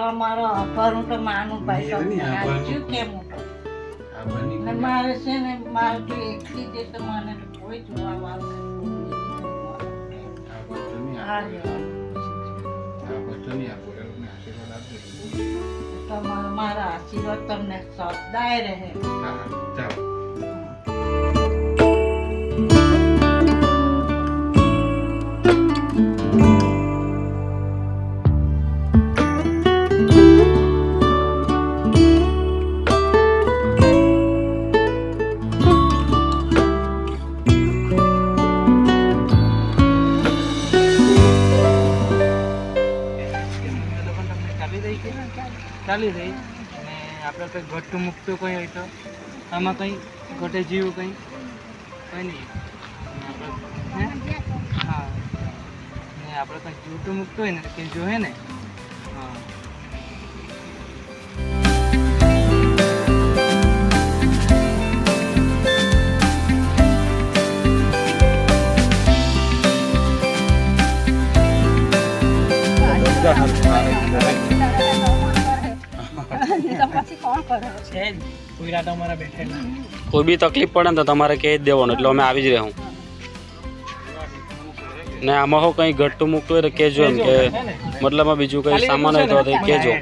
તમારો આભાર હું તો માનું ભાઈ તમને આજુ કેમ હું તો ને મારે છે ને મારે તો એકલી જે તો મને તો કોઈ જોવા વાળું મારા આશીર્વાદ તમને સદાય રહે. ચાલી રહી અને આપણે કંઈ ઘટતું મૂકતું કંઈ હોય તો આમાં કંઈ ઘટે જીવ કંઈ નહીં હા ને આપણે કંઈ જીવતું મૂકતું હોય ને કે જોહે ને હા કોઈ બી તકલીફ પડે ને તો તમારે કહી જ દેવાનું એટલે અમે આવી જ રહું ને આમાં હો કંઈ ઘટતું મૂકતું હોય તો કહેજો એમ કે મતલબમાં બીજું કંઈ સામાન હોય તો કહેજો.